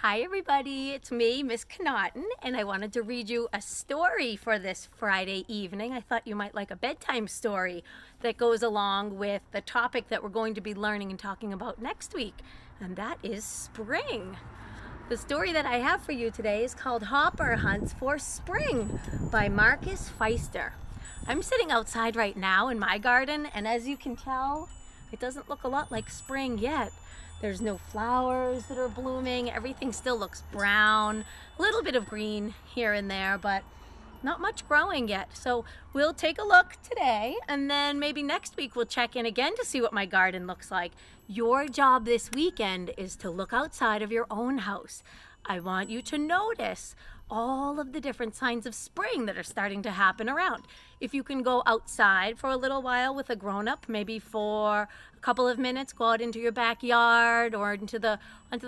Hi everybody, it's me, Miss Connaughton, and I wanted to read you a story for this Friday evening. I thought you might like a bedtime story that goes along with the topic that we're going to be learning and talking about next week, and that is spring. The story that I have for you today is called Hopper Hunts for Spring by Marcus Feister. I'm sitting outside right now in my garden, and as you can tell, it doesn't look a lot like spring yet. There's no flowers that are blooming. Everything still looks brown, a little bit of green here and there, but not much growing yet. So we'll take a look today, and then maybe next week we'll check in again to see what my garden looks like. Your job this weekend is to look outside of your own house. I want you to notice all of the different signs of spring that are starting to happen around. If you can go outside for a little while with a grown-up, maybe for a couple of minutes, go out into your backyard or onto the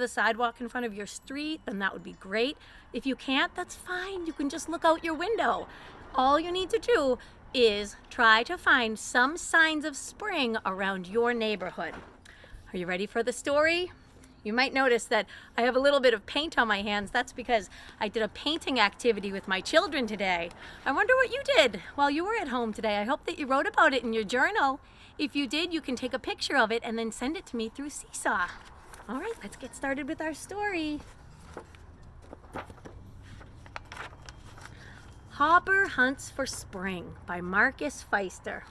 sidewalk in front of your street, then that would be great. If you can't, that's fine. You can just look out your window. All you need to do is try to find some signs of spring around your neighborhood. Are you ready for the story? You might notice that I have a little bit of paint on my hands. That's because I did a painting activity with my children today. I wonder what you did while you were at home today. I hope that you wrote about it in your journal. If you did, you can take a picture of it and then send it to me through Seesaw. All right, let's get started with our story. Hopper Hunts for Spring by Marcus Feister.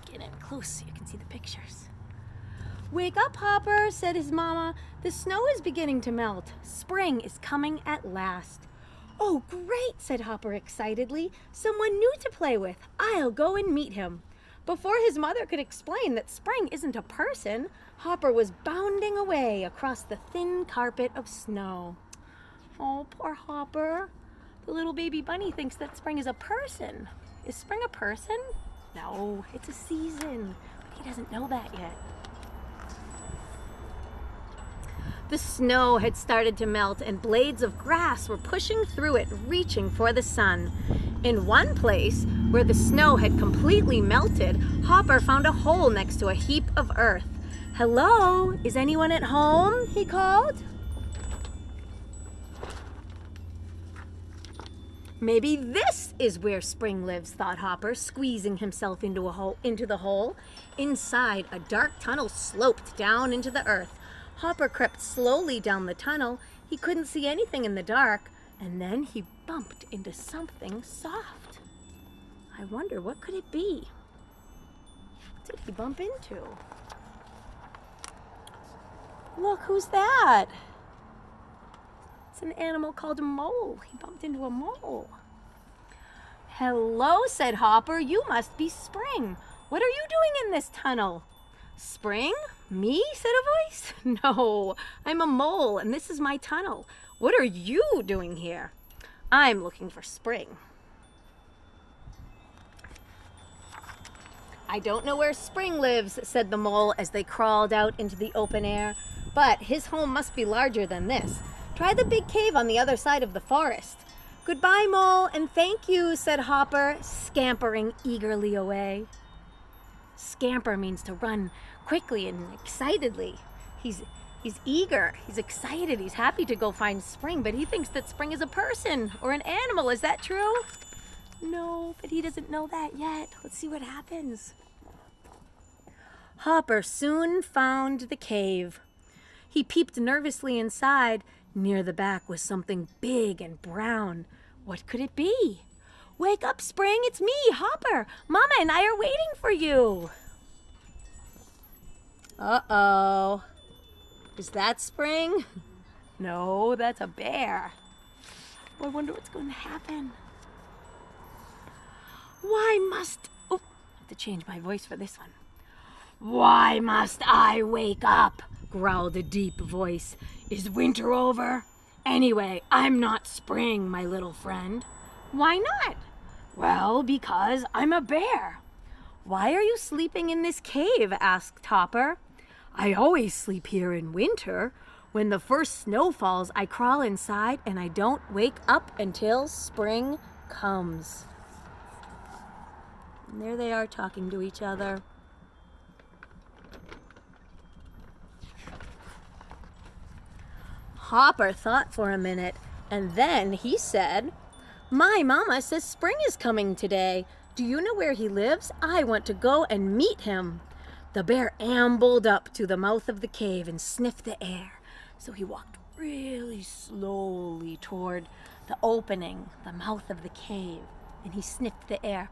Get in close so you can see the pictures. "Wake up, Hopper," said his mama. "The snow is beginning to melt. Spring is coming at last." "Oh, great," said Hopper excitedly. "Someone new to play with. I'll go and meet him." Before his mother could explain that spring isn't a person, Hopper was bounding away across the thin carpet of snow. Oh, poor Hopper. The little baby bunny thinks that spring is a person. Is spring a person? No, it's a season. But he doesn't know that yet. The snow had started to melt and blades of grass were pushing through it, reaching for the sun. In one place, where the snow had completely melted, Hopper found a hole next to a heap of earth. "Hello, is anyone at home?" he called. "Maybe this is where spring lives," thought Hopper, squeezing himself into the hole. Inside, a dark tunnel sloped down into the earth. Hopper crept slowly down the tunnel. He couldn't see anything in the dark, and then he bumped into something soft. I wonder, what could it be? What did he bump into? Look, who's that? It's an animal called a mole. He bumped into a mole. "Hello," said Hopper. "You must be Spring. What are you doing in this tunnel?" "Spring? Me?" said a voice. "No, I'm a mole, and this is my tunnel. What are you doing here?" "I'm looking for spring." "I don't know where spring lives," said the mole as they crawled out into the open air. "But his home must be larger than this. Try the big cave on the other side of the forest." "Goodbye, mole, and thank you," said Hopper, scampering eagerly away. Scamper means to run quickly and excitedly. He's eager, he's excited, he's happy to go find spring, but he thinks that spring is a person or an animal. Is that true? No, but he doesn't know that yet. Let's see what happens. Hopper soon found the cave. He peeped nervously inside. Near the back was something big and brown. What could it be? "Wake up, Spring, it's me, Hopper. Mama and I are waiting for you." Uh-oh. Is that Spring? No, that's a bear. Oh, I wonder what's going to happen. I have to change my voice for this one. "Why must I wake up?" growled a deep voice. "Is winter over? Anyway, I'm not Spring, my little friend." "Why not?" "Well, because I'm a bear." "Why are you sleeping in this cave?" asked Hopper. "I always sleep here in winter. When the first snow falls, I crawl inside and I don't wake up until spring comes." And there they are talking to each other. Hopper thought for a minute, and then he said, "My mama says spring is coming today. Do you know where he lives? I want to go and meet him." The bear ambled up to the mouth of the cave and sniffed the air. So he walked really slowly toward the opening, the mouth of the cave, and he sniffed the air.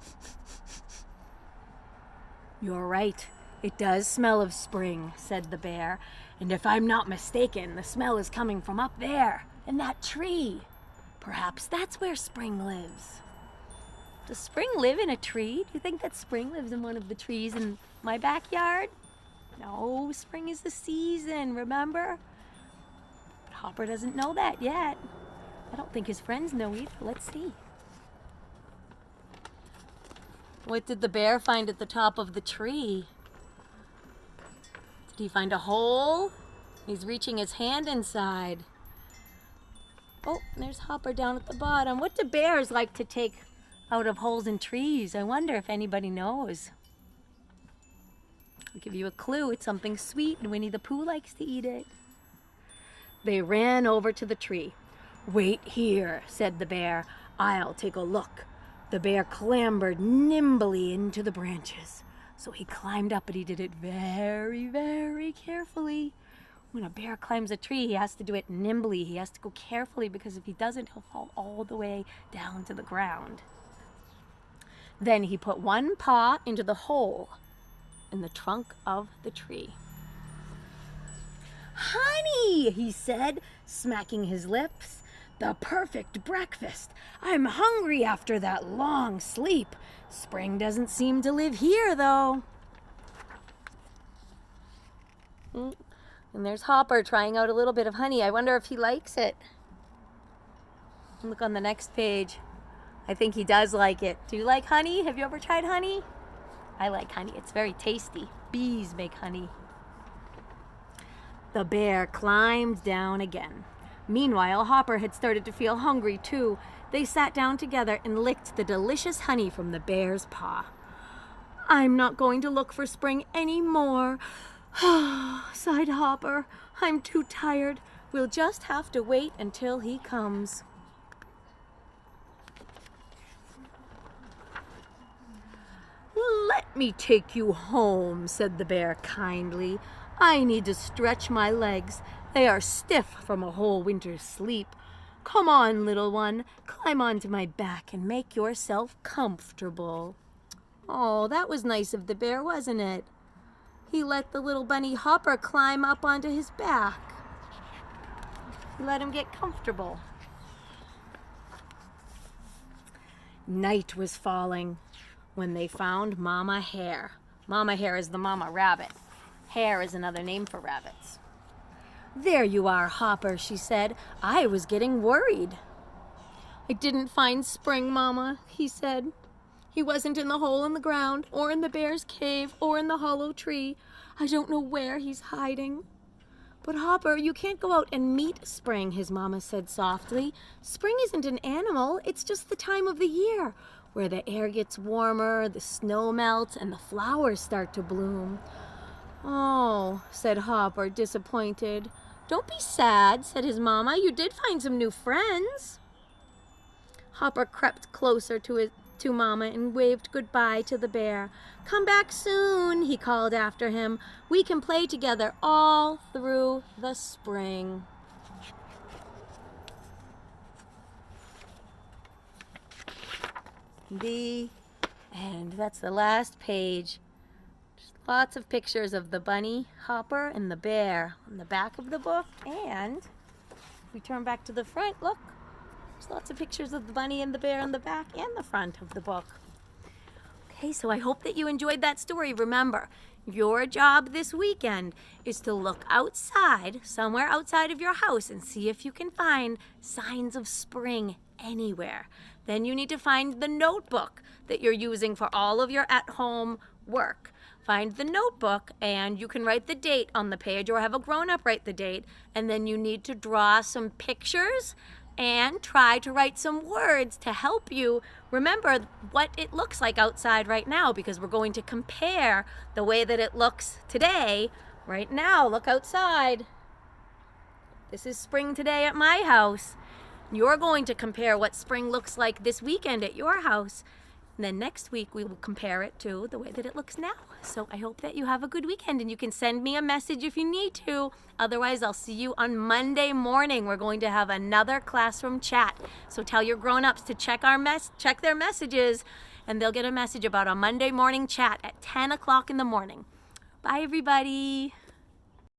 "You're right. It does smell of spring," said the bear. "And if I'm not mistaken, the smell is coming from up there, in that tree. Perhaps that's where spring lives." Does spring live in a tree? Do you think that spring lives in one of the trees in my backyard? No, spring is the season, remember? But Hopper doesn't know that yet. I don't think his friends know either. Let's see. What did the bear find at the top of the tree? Did he find a hole? He's reaching his hand inside. Oh, there's Hopper down at the bottom. What do bears like to take out of holes in trees? I wonder if anybody knows. I'll give you a clue. It's something sweet, and Winnie the Pooh likes to eat it. They ran over to the tree. "Wait here," said the bear. "I'll take a look." The bear clambered nimbly into the branches. So he climbed up, but he did it very, very carefully. When a bear climbs a tree, he has to do it nimbly. He has to go carefully, because if he doesn't, he'll fall all the way down to the ground. Then he put one paw into the hole in the trunk of the tree. "Honey," he said, smacking his lips. "The perfect breakfast. I'm hungry after that long sleep. Spring doesn't seem to live here, though." And there's Hopper trying out a little bit of honey. I wonder if he likes it. Look on the next page. I think he does like it. Do you like honey? Have you ever tried honey? I like honey. It's very tasty. Bees make honey. The bear climbed down again. Meanwhile, Hopper had started to feel hungry too. They sat down together and licked the delicious honey from the bear's paw. "I'm not going to look for spring anymore," sighed Hopper. "I'm too tired. We'll just have to wait until he comes." "Let me take you home," said the bear kindly. "I need to stretch my legs. They are stiff from a whole winter's sleep. Come on, little one. Climb onto my back and make yourself comfortable." Oh, that was nice of the bear, wasn't it? He let the little bunny Hopper climb up onto his back. He let him get comfortable. Night was falling when they found Mama Hare. Mama Hare is the mama rabbit. Hare is another name for rabbits. "There you are, Hopper," she said. "I was getting worried." "I didn't find spring, Mama," he said. "He wasn't in the hole in the ground, or in the bear's cave, or in the hollow tree. I don't know where he's hiding." "But Hopper, you can't go out and meet spring," his mama said softly. "Spring isn't an animal. It's just the time of the year where the air gets warmer, the snow melts, and the flowers start to bloom." "Oh," said Hopper, disappointed. "Don't be sad," said his mama. "You did find some new friends." Hopper crept closer to Mama and waved goodbye to the bear. "Come back soon," he called after him. "We can play together all through the spring." The end. That's the last page. Just lots of pictures of the bunny, Hopper, and the bear on the back of the book. And if we turn back to the front, look. There's lots of pictures of the bunny and the bear on the back and the front of the book. Okay, so I hope that you enjoyed that story. Remember, your job this weekend is to look outside, somewhere outside of your house, and see if you can find signs of spring anywhere. Then you need to find the notebook that you're using for all of your at-home work. Find the notebook, and you can write the date on the page, or have a grown-up write the date, and then you need to draw some pictures and try to write some words to help you remember what it looks like outside right now, because we're going to compare the way that it looks today, right now. Look outside. This is spring today at my house. You're going to compare what spring looks like this weekend at your house. And then next week we will compare it to the way that it looks now. So I hope that you have a good weekend, and you can send me a message if you need to. Otherwise, I'll see you on Monday morning. We're going to have another classroom chat. So tell your grown-ups to check their messages, and they'll get a message about a Monday morning chat at 10 o'clock in the morning. Bye, everybody.